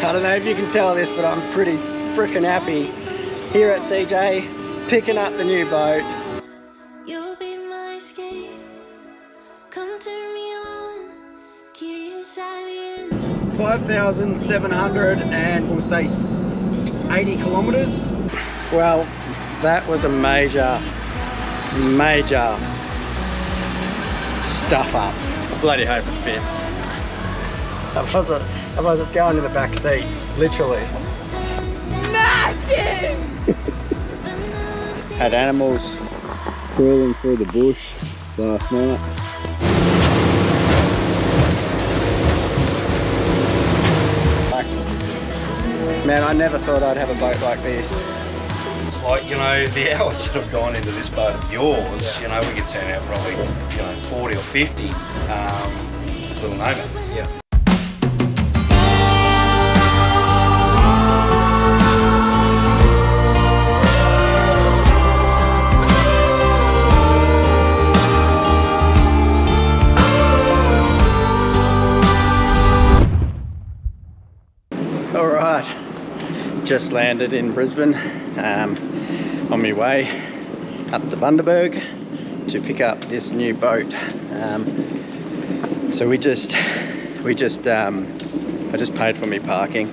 I don't know if you can tell this, but I'm pretty freaking happy here at CJ, picking up the new boat. You'll be my escape. Come turn me on. Key inside the engine. 5,700 and we'll say 80 kilometers. Well, that was a major stuff up. I bloody hope it fits. Otherwise it's going in the back seat, literally. Nothing! Had animals crawling through the bush last night. Man, I never thought I'd have a boat like this. It's like, you know, the hours that have gone into this boat of yours, you know, we could turn out probably, you know, 40 or 50 little nomads. Yeah. Alright, just landed in Brisbane, on my way up to Bundaberg to pick up this new boat. So I just paid for me parking,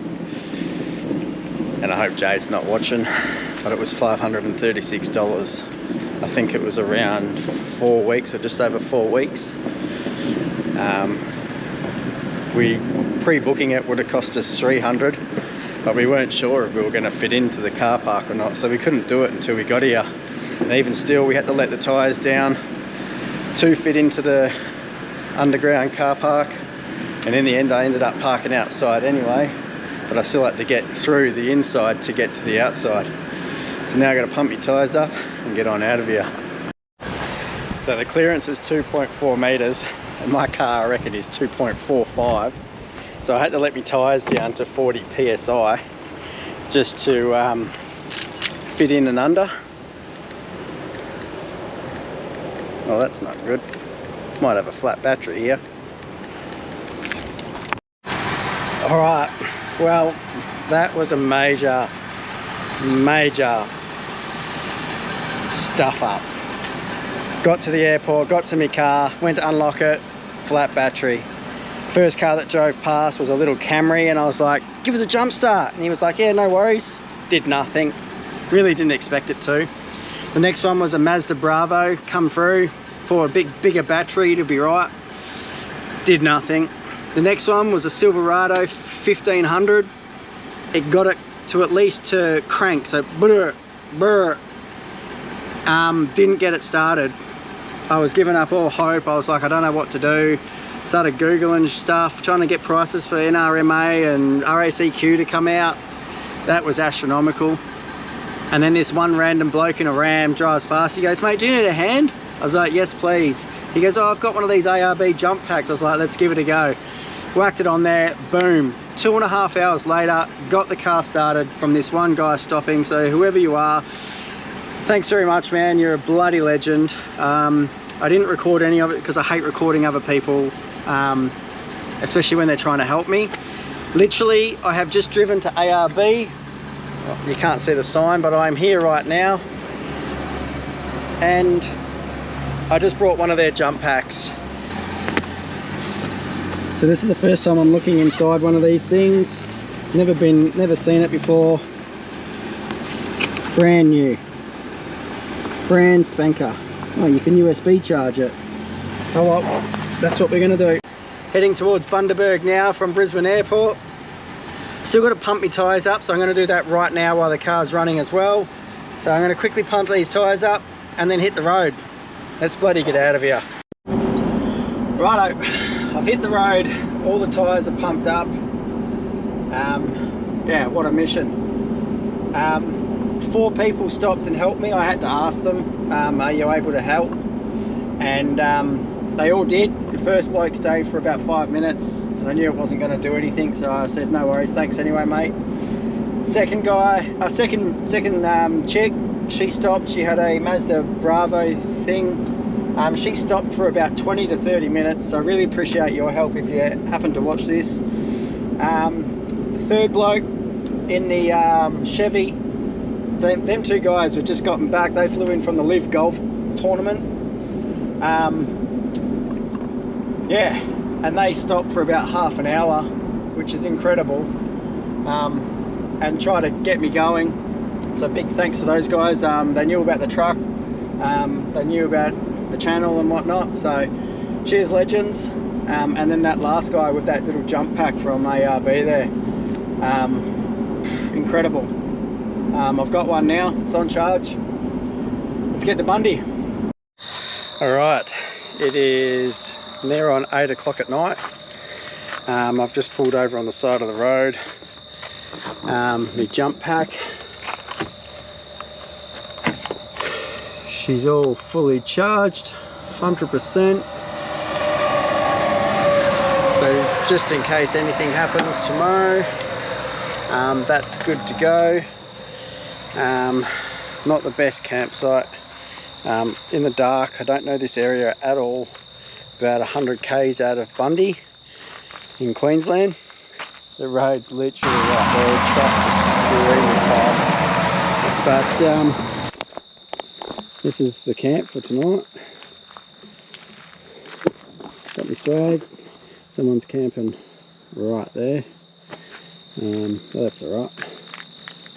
and I hope Jade's not watching, but it was $536. I think it was around 4 weeks, or just over 4 weeks. Pre-booking it would have cost us $300, but we weren't sure if we were going to fit into the car park or not, so we couldn't do it until we got here. And even still, we had to let the tyres down to fit into the underground car park, and in the end I ended up parking outside anyway, but I still had to get through the inside to get to the outside. So now I've got to pump my tyres up and get on out of here. So the clearance is 2.4 metres, and my car I reckon is 2.45, so I had to let my tyres down to 40 psi just to fit in and under. Well, that's not good. Might have a flat battery here. Alright, well, that was a major stuff up. Got to the airport, got to my car, went to unlock it, flat battery. First car that drove past was a little Camry, and I was like, give us a jump start. And he was like, yeah, no worries. Did nothing. Really didn't expect it to. The next one was a Mazda Bravo, come through for a bigger battery to be right. Did nothing. The next one was a Silverado 1500. It got it to at least to crank, so brr. Didn't get it started. I was giving up all hope. I was like, I don't know what to do. Started Googling stuff, trying to get prices for NRMA and RACQ to come out. That was astronomical. And then this one random bloke in a Ram drives past. He goes, mate, do you need a hand? I was like, yes, please. He goes, oh, I've got one of these ARB jump packs. I was like, let's give it a go. Whacked it on there, boom. 2.5 hours later, got the car started from this one guy stopping. So whoever you are, thanks very much, man. You're a bloody legend. I didn't record any of it because I hate recording other people, especially when they're trying to help me. Literally, I have just driven to ARB. Well, you can't see the sign, but I'm here right now. And I just brought one of their jump packs. So this is the first time I'm looking inside one of these things. Never seen it before. Brand new. Brand spanker. Oh, you can USB charge it. Oh well, that's what we're gonna do. Heading towards Bundaberg now from Brisbane Airport. Still got to pump my tyres up, so I'm going to do that right now while the car's running as well. So I'm going to quickly pump these tyres up and then hit the road. Let's bloody get out of here. Righto, I've hit the road. All the tyres are pumped up. Yeah, what a mission. 4 people stopped and helped me. I had to ask them, are you able to help? And they all did. The first bloke stayed for about 5 minutes, and I knew it wasn't going to do anything, so I said no worries, thanks anyway, mate. Second chick, she stopped. She had a Mazda Bravo thing. She stopped for about 20 to 30 minutes, so I really appreciate your help if you happen to watch this. The third bloke in the Chevy, them two guys were just gotten back. They flew in from the Live Golf tournament. Yeah, and they stopped for about half an hour, which is incredible, and try to get me going. So big thanks to those guys. They knew about the truck, they knew about the channel and whatnot, so cheers legends. And then that last guy with that little jump pack from ARB there, incredible. I've got one now, it's on charge. Let's get to Bundy. Alright, it is near on 8 o'clock at night. I've just pulled over on the side of the road. My jump pack, she's all fully charged, 100%. So just in case anything happens tomorrow, that's good to go. Not the best campsite. In the dark, I don't know this area at all. About 100 k's out of Bundy in Queensland. The road's literally right there, trucks are screaming past. But this is the camp for tonight. Got my swag. Someone's camping right there. But that's alright.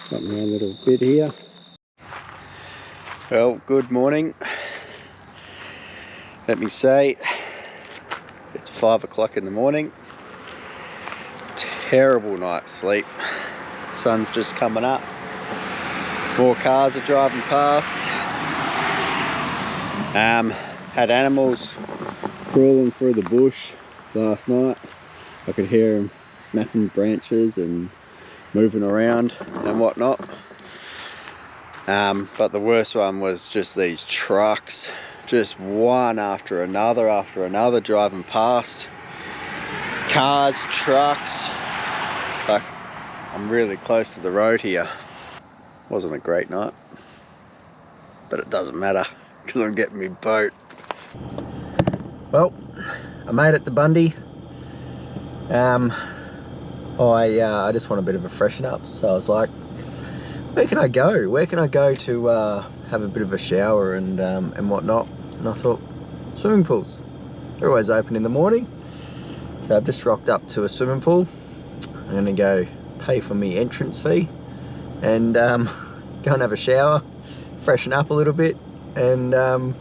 Got my own little bit here. Well, good morning. Let me say, it's 5 o'clock in the morning. Terrible night's sleep. Sun's just coming up. More cars are driving past. Had animals crawling through the bush last night. I could hear them snapping branches and moving around and whatnot. But the worst one was just these trucks, just one after another driving past. Cars, trucks. Like, I'm really close to the road here. Wasn't a great night, but it doesn't matter because I'm getting my boat. Well, I made it to Bundy. I just want a bit of a freshen up, so I was like, where can I go? Where can I go to have a bit of a shower and whatnot? And I thought, swimming pools. They're always open in the morning. So I've just rocked up to a swimming pool. I'm gonna go pay for me entrance fee and go and have a shower, freshen up a little bit, and then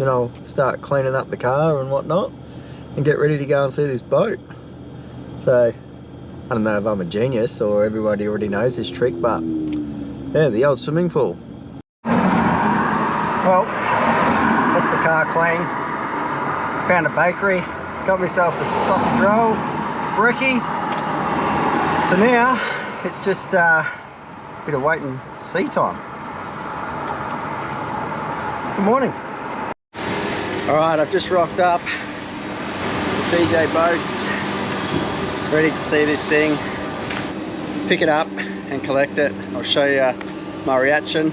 I'll start cleaning up the car and whatnot and get ready to go and see this boat. So I don't know if I'm a genius or everybody already knows this trick, but yeah, the old swimming pool. Well, that's the car clean. Found a bakery, got myself a sausage roll, brekkie. So now it's just a bit of wait and see time. Good morning. All right, I've just rocked up to Seajay Boats, ready to see this thing, pick it up and collect it. I'll show you my reaction.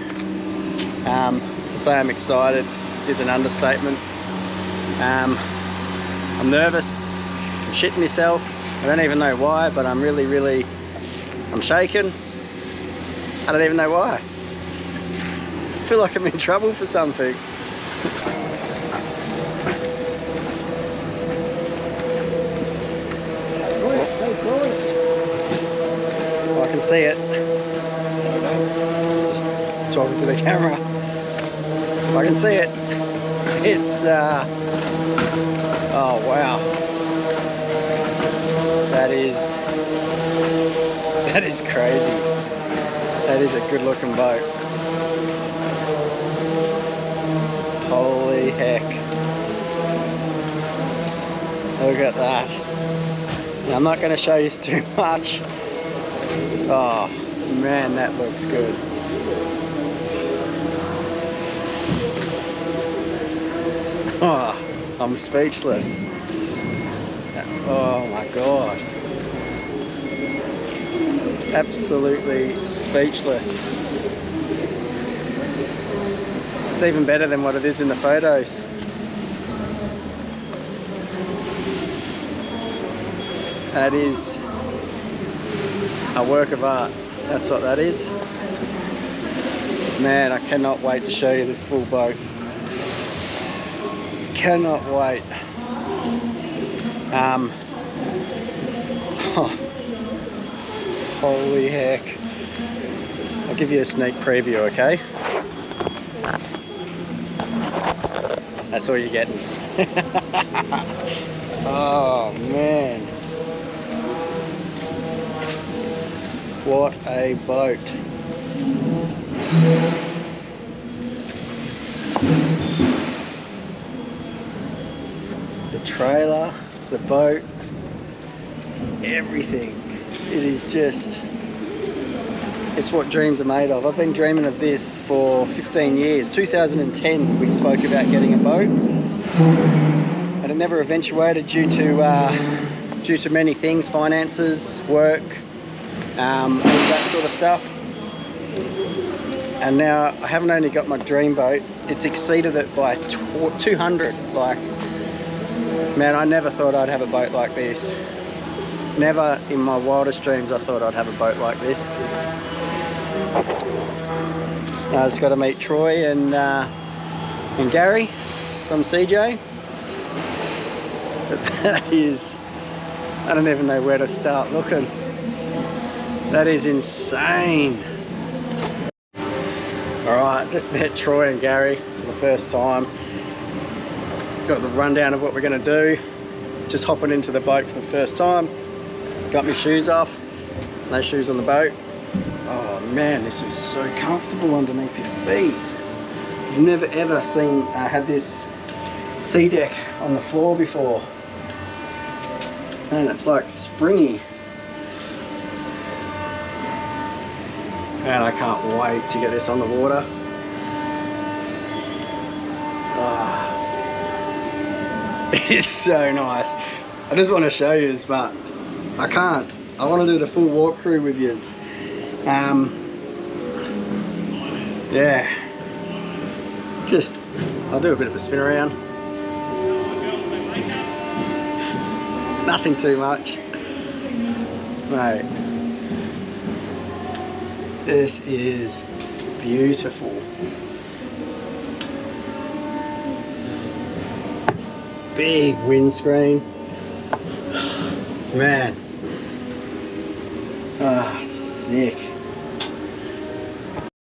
To say I'm excited is an understatement. I'm nervous, I'm shitting myself. I don't even know why, but I'm really, I'm shaking. I don't even know why. I feel like I'm in trouble for something. Oh, I can see it. Just talking to the camera. I can see it. It's oh wow. That is crazy. That is a good looking boat. Holy heck. Look at that. Now, I'm not going to show you too much. Oh man, that looks good. Oh, I'm speechless. Oh my god. Absolutely speechless. It's even better than what it is in the photos. That is a work of art. That's what that is. Man, I cannot wait to show you this full boat. Cannot wait. Oh, holy heck. I'll give you a sneak preview, okay? That's all you're getting. Oh man. What a boat. The trailer, the boat, everything. It is just, it's what dreams are made of. I've been dreaming of this for 15 years. 2010 we spoke about getting a boat, and it never eventuated due to many things, finances, work, all that sort of stuff. And now I haven't only got my dream boat, it's exceeded it by 200. Like, man, I never thought I'd have a boat like this. Never in my wildest dreams I thought I'd have a boat like this. I just got to meet Troy and Gary from Seajay. But that is, I don't even know where to start looking. That is insane. Alright, just met Troy and Gary for the first time. Got the rundown of what we're going to do. Just hopping into the boat for the first time. Got my shoes off. No shoes on the boat. Oh man, this is so comfortable underneath your feet. I've never ever had this sea deck on the floor before. Man, it's like springy. Man, I can't wait to get this on the water. It's so nice. I just want to show you, but I can't. I want to do the full walkthrough with you. Yeah. Just, I'll do a bit of a spin around. Nothing too much. Mate. This is beautiful. Big windscreen. Man. Ah, sick.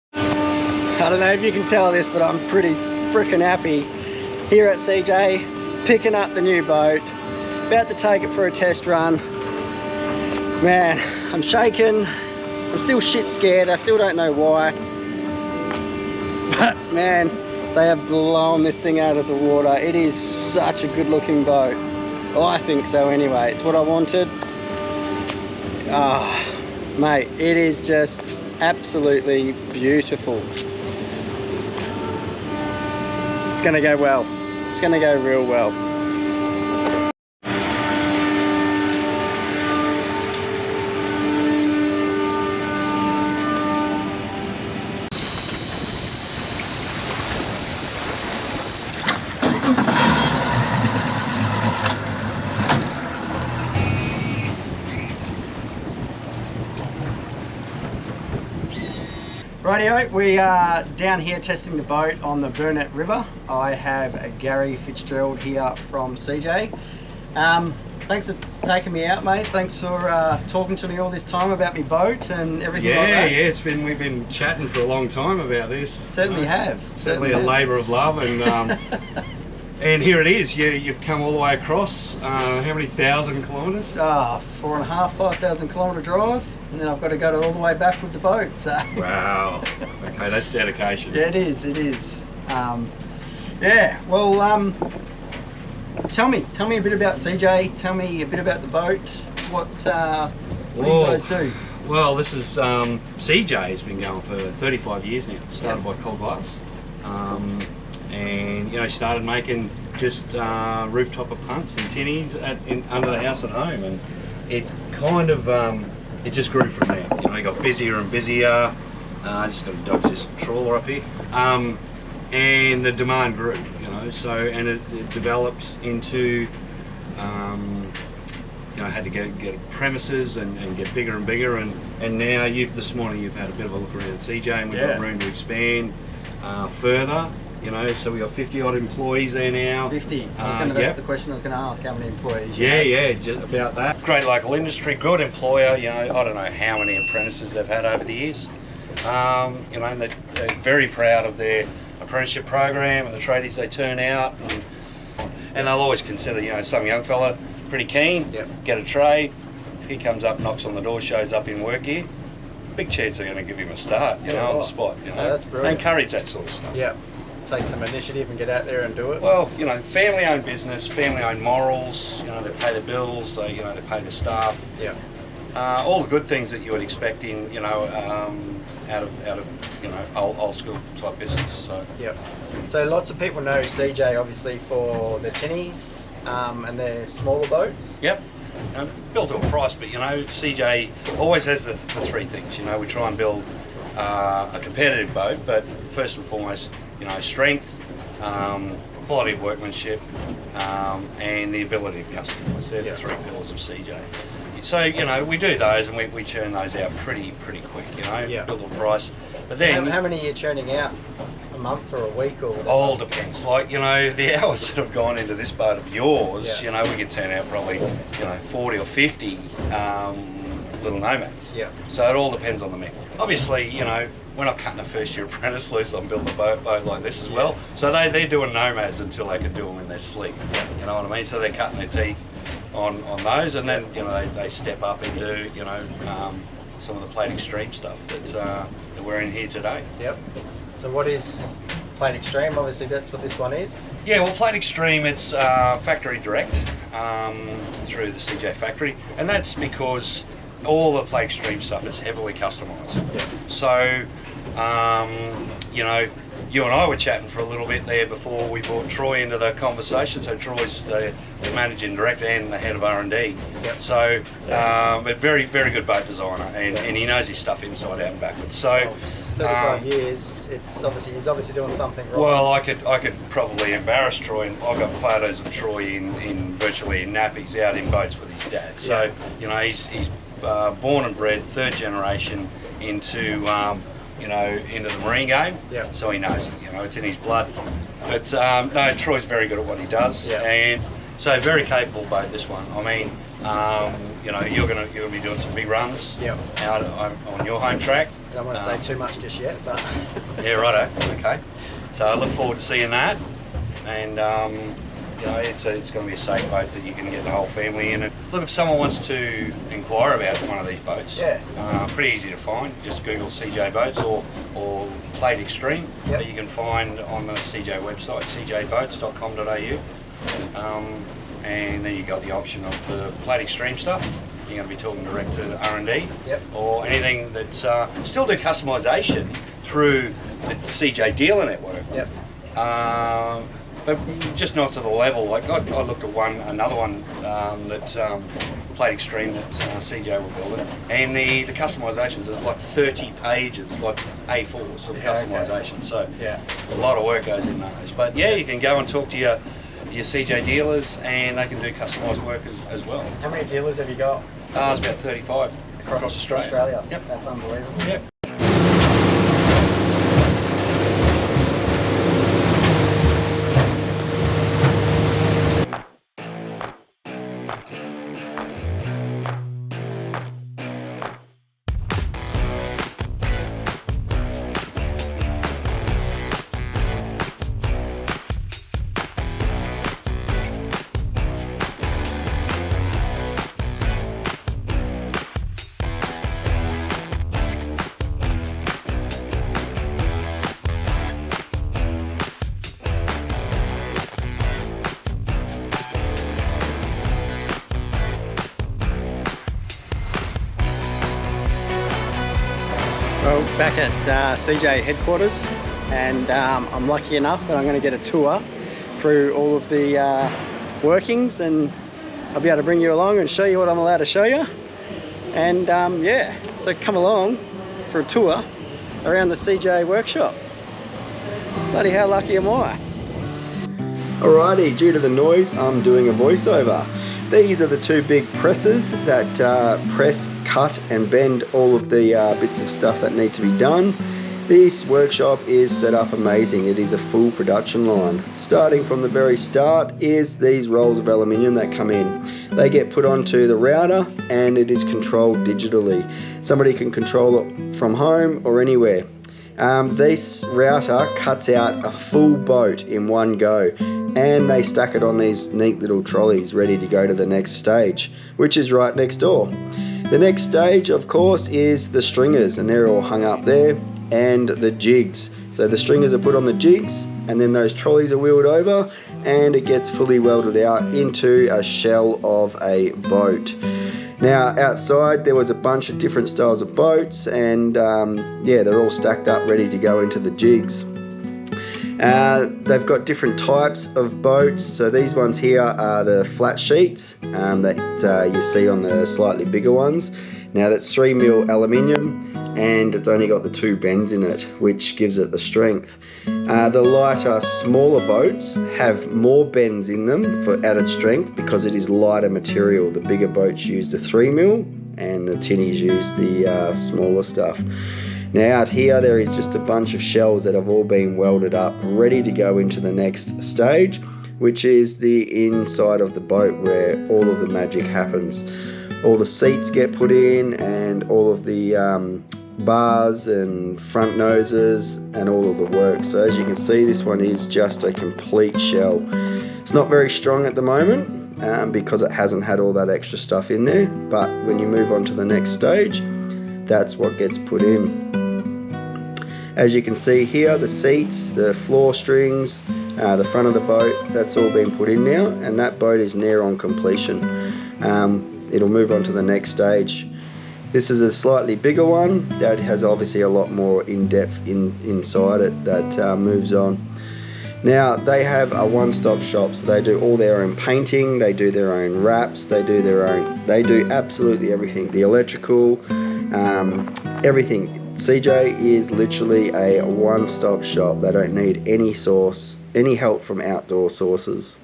I don't know if you can tell this, but I'm pretty freaking happy here at CJ, picking up the new boat, about to take it for a test run. Man, I'm shaking. I'm still shit scared. I still don't know why. But man, they have blown this thing out of the water. It is such a good looking boat. Well, I think so anyway. It's what I wanted. Ah, mate, it is just absolutely beautiful. It's gonna go well. It's gonna go real well. Rightio, we are down here testing the boat on the Burnett River. I have Gary Fitzgerald here from CJ. Thanks for taking me out, mate. Thanks for talking to me all this time about my boat and everything like that. Yeah, we've been chatting for a long time about this. Certainly have. Certainly a labour of love, and and here it is. You've come all the way across. How many thousand kilometres? 4.5, 5,000 kilometre drive. And then I've got to go all the way back with the boat, so. Wow, okay, that's dedication. Yeah, it is, it is. Yeah, well, tell me a bit about CJ, tell me a bit about the boat, what do you guys do? Well, this is, CJ has been going for 35 years now, started by Cold Glass. And, you know, started making just rooftop of punts and tinnies under the house at home, and it kind of, it just grew from there. You know, it got busier and busier. I just got a Dodge trawler up here, and the demand grew. You know, so and it developed into you know, had to get premises and get bigger and bigger, and now this morning you've had a bit of a look around Seajay, and we've got room to expand further. You know, so we got 50 odd employees there now. 50. That's the question I was going to ask. How many employees? Yeah, just about that. Great local industry, good employer. You know, I don't know how many apprentices they've had over the years. You know, they're very proud of their apprenticeship program and the tradies they turn out, and they'll always consider, you know, some young fella pretty keen, get a trade. If he comes up, knocks on the door, shows up in work gear, big chance they're going to give him a start, you know, on the spot. You know, that's brilliant. They encourage that sort of stuff. Yeah. Take some initiative and get out there and do it. Well, you know, family-owned business, family-owned morals. You know, they pay the bills. They pay the staff. Yeah. All the good things that you would expect in, you know, out of you know, old school type business. So. Yeah. So lots of people know Seajay obviously for their tinnies and their smaller boats. Yep. You know, built to a price, but you know, Seajay always has the three things. You know, we try and build a competitive boat, but first and foremost, you know, strength, quality of workmanship, and the ability to customise. They're the three pillars of Seajay. So, you know, we do those and we churn those out pretty quick, you know, build a price. But then, how many are you churning out? A month or a week or whatever? All depends. Like, you know, the hours that have gone into this boat of yours, you know, we can turn out probably, you know, 40 or 50 little nomads. Yeah. So it all depends on the mix. Obviously, you know, we're not cutting a first year apprentice loose on building a boat like this as well. So they're doing nomads until they can do them in their sleep. You know what I mean? So they're cutting their teeth on those, and then, you know, they step up and do, you know, some of the Plate Extreme stuff that we're in here today. Yep. So what is Plate Extreme? Obviously that's what this one is. Yeah, well, Plate Extreme, it's factory direct through the Seajay factory, and that's because all the Plate Extreme stuff is heavily customised. Yeah. So, you know, you and I were chatting for a little bit there before we brought Troy into the conversation. So Troy's the managing director and the head of R&D. Yep. So, but very good boat designer, and he knows his stuff inside out and backwards. So, 35 years. He's obviously doing something right. Well, I could probably embarrass Troy, and I've got photos of Troy in virtually in nappies out in boats with his dad. So, you know, he's born and bred, third generation into you know, into the marine game. Yeah. So he knows it. You know, it's in his blood. But no, Troy's very good at what he does, and so very capable boat. This one. I mean, you know, you're gonna be doing some big runs out on your home track. I don't want to say too much just yet, but yeah, righto. Okay. So I look forward to seeing that, and you know, it's going to be a safe boat that you can get the whole family in it. Look, if someone wants to inquire about one of these boats, pretty easy to find. Just Google Seajay Boats or Plate Extreme that you can find on the Seajay website, seajayboats.com.au. And then you got the option of the Plate Extreme stuff. You're going to be talking direct to R&D or anything that's still do customisation through the Seajay dealer network. But just not to the level. Like I looked at another one that Plate Extreme that Seajay were building, and the customisations is like 30 pages, like A4s of customisation. So a lot of work goes in those. But yeah, you can go and talk to your Seajay dealers, and they can do customised work as well. How many dealers have you got? It's about 35 across Australia. Yep, that's unbelievable. Yep. Well, back at Seajay headquarters, and I'm lucky enough that I'm going to get a tour through all of the workings, and I'll be able to bring you along and show you what I'm allowed to show you. And yeah, so come along for a tour around the Seajay workshop. Bloody how lucky am I? Alrighty, due to the noise, I'm doing a voiceover. These are the two big presses that press, cut and bend all of the bits of stuff that need to be done. This workshop is set up amazing. It is a full production line. Starting from the very start is these rolls of aluminium that come in. They get put onto the router and it is controlled digitally. Somebody can control it from home or anywhere. This router cuts out a full boat in one go, and they stack it on these neat little trolleys ready to go to the next stage, which is right next door. The next stage, of course, is the stringers, and they're all hung up there, and the jigs. So the stringers are put on the jigs, and then those trolleys are wheeled over, and it gets fully welded out into a shell of a boat. Now outside there was a bunch of different styles of boats, and yeah, they're all stacked up ready to go into the jigs. They've got different types of boats. So these ones here are the flat sheets that you see on the slightly bigger ones. Now that's 3mm aluminium, and it's only got the 2 bends in it, which gives it the strength. The lighter, smaller boats have more bends in them for added strength because it is lighter material. The bigger boats use the 3mm and the tinnies use the smaller stuff. Now out here there is just a bunch of shells that have all been welded up, ready to go into the next stage, which is the inside of the boat where all of the magic happens. All the seats get put in, and all of the bars and front noses and all of the work. So as you can see, this one is just a complete shell. It's not very strong at the moment because it hasn't had all that extra stuff in there, but when you move on to the next stage, that's what gets put in. As you can see here, the seats, the floor strings, the front of the boat, that's all been put in now, and that boat is near on completion. It'll move on to the next stage. This is a slightly bigger one that has obviously a lot more in-depth inside it that moves on. Now they have a one-stop shop, so they do all their own painting, they do their own wraps, they do absolutely everything. The electrical, everything. CJ is literally a one-stop shop. They don't need any help from outdoor sources.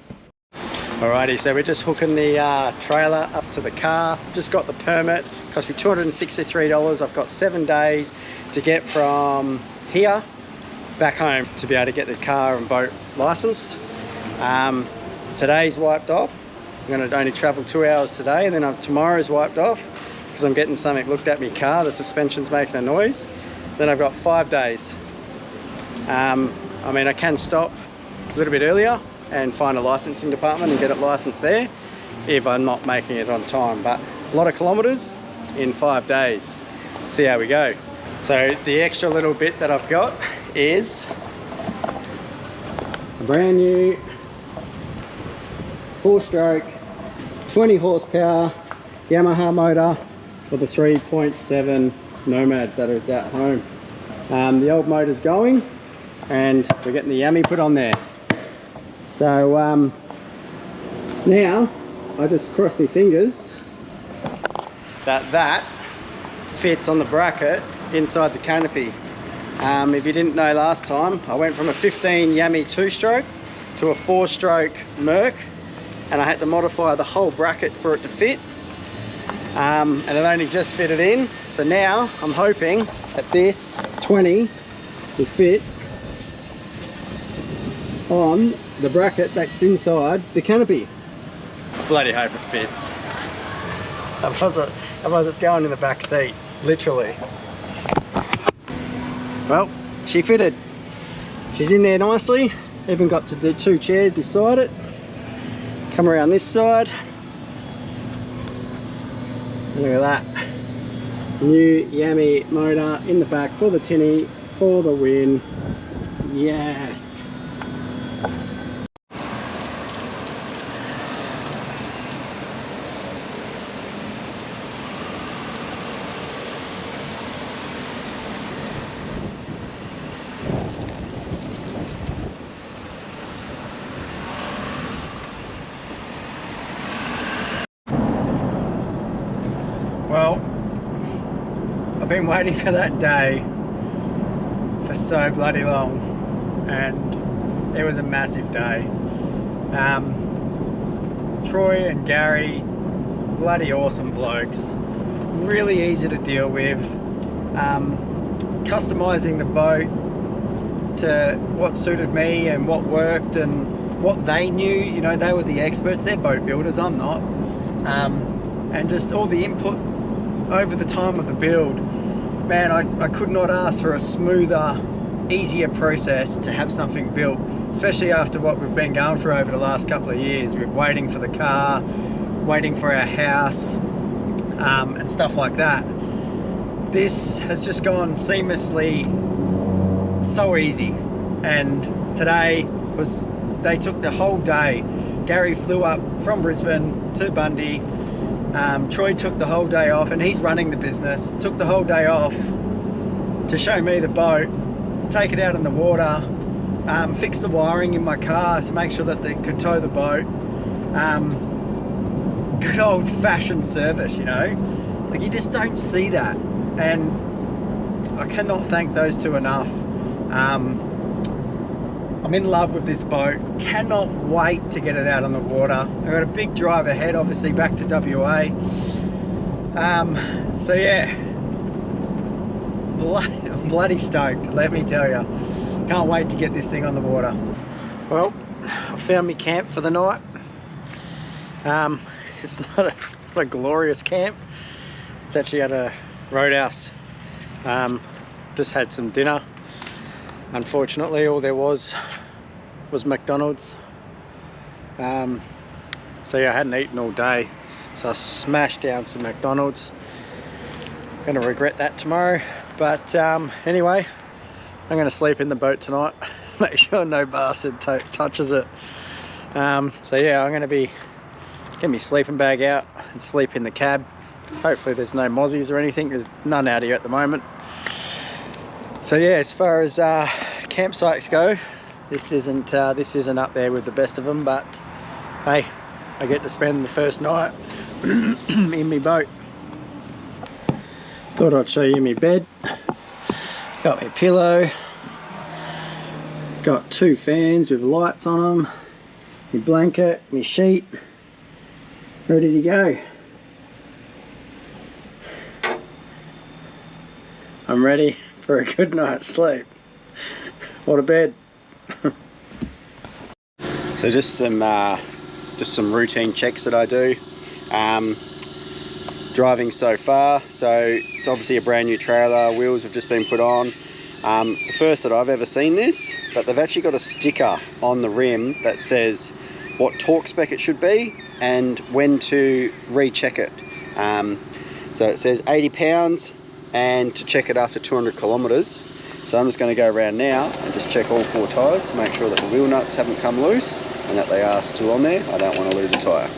Alrighty, so we're just hooking the trailer up to the car. Just got the permit, cost me $263. I've got 7 days to get from here back home to be able to get the car and boat licensed. Today's wiped off. I'm going to only travel 2 hours today, and then tomorrow's wiped off because I'm getting something looked at my car. The suspension's making a noise. Then I've got 5 days. I mean, I can stop a little bit earlier and find a licensing department and get it licensed there if I'm not making it on time, but a lot of kilometers in 5 days. See how we go. So the extra little bit that I've got is a brand new 4-stroke 20 horsepower Yamaha motor for the 3.7 Nomad that is at home. The old motor's going, and we're getting the Yami put on there. So now I just cross my fingers that fits on the bracket inside the canopy. If you didn't know last time, I went from a 15 Yami 2-stroke to a 4-stroke Merc, and I had to modify the whole bracket for it to fit, and it only just fitted in. So now I'm hoping that this 20 will fit on the bracket that's inside the canopy. I bloody hope it fits. Otherwise it's going in the back seat, literally. Well, she fitted. She's in there nicely. Even got to do 2 chairs beside it. Come around this side. Look at that. New Yami motor in the back for the tinny, for the win. Yes. Well, I've been waiting for that day for so bloody long, and it was a massive day. Troy and Gary, bloody awesome blokes, really easy to deal with. Customizing the boat to what suited me and what worked and what they knew. You know, they were the experts, they're boat builders, I'm not. And just all the input over the time of the build, man, I could not ask for a smoother, easier process to have something built, especially after what we've been going through over the last couple of years. We're waiting for the car, waiting for our house, and stuff like that. This has just gone seamlessly, so easy. And today they took the whole day. Gary flew up from Brisbane to Bundy. Troy took the whole day off, and he's running the business, took the whole day off to show me the boat, take it out in the water, fix the wiring in my car to make sure that they could tow the boat. Good old-fashioned service, you know, like you just don't see that, and I cannot thank those two enough. I'm in love with this boat, cannot wait to get it out on the water. I've got a big drive ahead, obviously back to WA. So yeah, I'm bloody stoked, let me tell you. Can't wait to get this thing on the water. Well, I found my camp for the night. It's not a glorious camp. It's actually at a roadhouse. Just had some dinner. Unfortunately, all there was McDonald's. So yeah, I hadn't eaten all day, so I smashed down some McDonald's. Gonna regret that tomorrow, but anyway, I'm gonna sleep in the boat tonight. Make sure no bastard touches it. So yeah, I'm gonna get my sleeping bag out and sleep in the cab. Hopefully there's no mozzies or anything. There's none out here at the moment. So yeah, as far as campsites go, this isn't up there with the best of them, but hey, I get to spend the first night in my boat. Thought I'd show you my bed. Got my pillow, got 2 fans with lights on them, my blanket, my sheet, ready to go. I'm ready for a good night's sleep. What a bed. So just some routine checks that I do. Driving so far, so it's obviously a brand new trailer, wheels have just been put on. It's the first that I've ever seen this, but they've actually got a sticker on the rim that says what torque spec it should be and when to recheck it. So it says 80 pounds and to check it after 200 kilometers. So I'm just going to go around now and just check all 4 tyres to make sure that the wheel nuts haven't come loose and that they are still on there. I don't want to lose a tyre.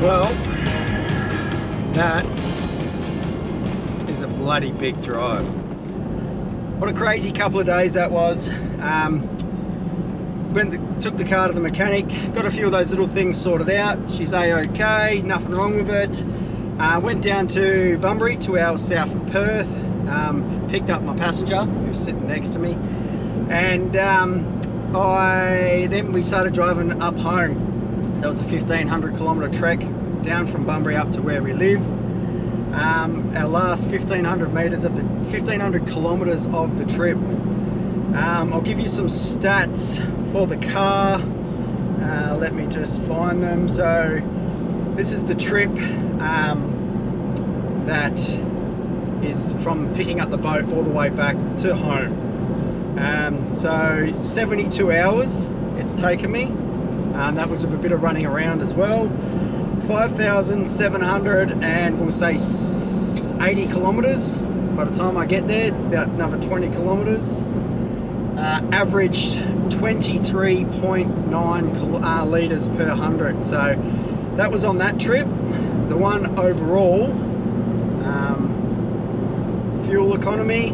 Well, that is a bloody big drive. What a crazy couple of days that was. Took the car to the mechanic, got a few of those little things sorted out. She's A-OK, nothing wrong with it. Went down to Bunbury, 2 hours south of Perth. Picked up my passenger who was sitting next to me, and then we started driving up home. That was a 1,500 kilometre trek down from Bunbury up to where we live. Our last 1,500 metres of the 1,500 kilometres of the trip. I'll give you some stats for the car. Let me just find them. So this is the trip that is from picking up the boat all the way back to home. So 72 hours it's taken me. That was with a bit of running around as well. 5,700 and we'll say 80 kilometers. By the time I get there, about another 20 kilometers. Averaged 23.9 litres per 100. So that was on that trip. The one overall, fuel economy,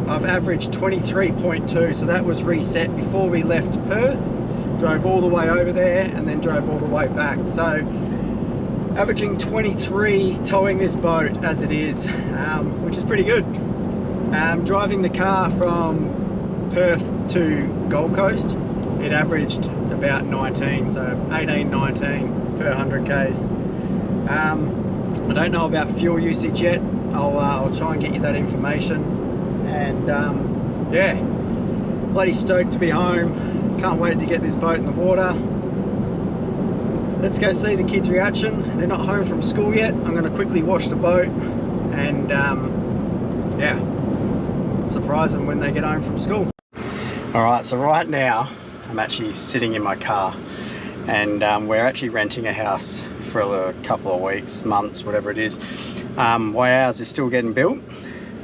I've averaged 23.2. So that was reset before we left Perth. Drove all the way over there and then drove all the way back. So averaging 23 towing this boat as it is, which is pretty good. Driving the car from Perth to Gold Coast, it averaged about 19, so 18, 19 per 100 Ks. I don't know about fuel usage yet. I'll try and get you that information. And yeah, bloody stoked to be home. Can't wait to get this boat in the water. Let's go see the kids' reaction. They're not home from school yet. I'm going to quickly wash the boat and yeah, surprise them when they get home from school. Alright, so right now I'm actually sitting in my car and we're actually renting a house for a couple of weeks, months, whatever it is. While ours is still getting built.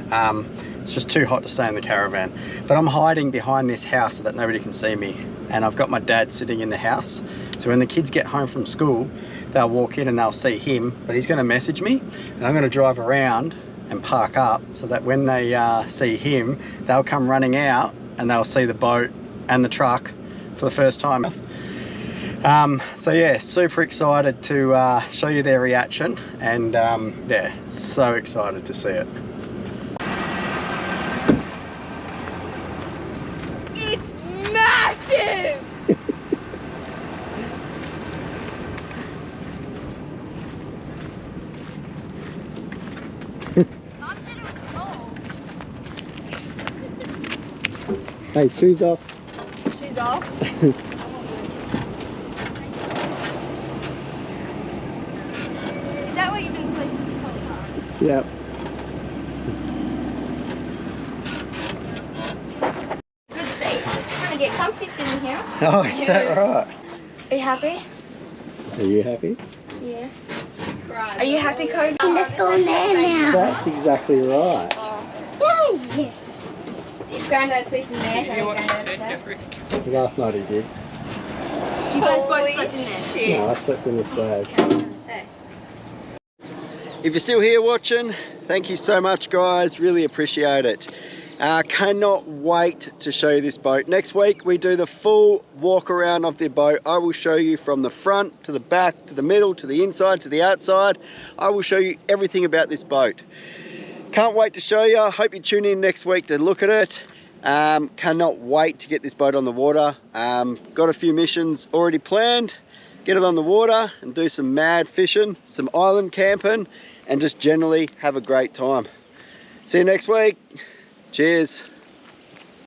It's just too hot to stay in the caravan. But I'm hiding behind this house so that nobody can see me. And I've got my dad sitting in the house. So when the kids get home from school, they'll walk in and they'll see him, but he's gonna message me and I'm gonna drive around and park up so that when they see him, they'll come running out and they'll see the boat and the truck for the first time. So yeah, super excited to show you their reaction and yeah, so excited to see it. It's massive! Hey, shoes off. Shoes off? Is that where you've been sleeping this whole time? Yep. Good seat. I'm gonna get comfy sitting here. Oh, is that right? Are you happy? Are you happy? Yeah. Are you happy, Cody? Let's go in there now. That's exactly right. Yeah. Is Granddad sleeping there? Last night he did. You guys both slept in there? No, I slept in the swag. Okay, I was gonna say. If you're still here watching, thank you so much guys, really appreciate it. Cannot wait to show you this boat. Next week we do the full walk around of the boat. I will show you from the front to the back to the middle to the inside to the outside. I will show you everything about this boat. Can't wait to show you. I hope you tune in next week to look at it. Cannot wait to get this boat on the water. Got a few missions already planned. Get it on the water and do some mad fishing, some island camping, and just generally have a great time. See you next week. Cheers.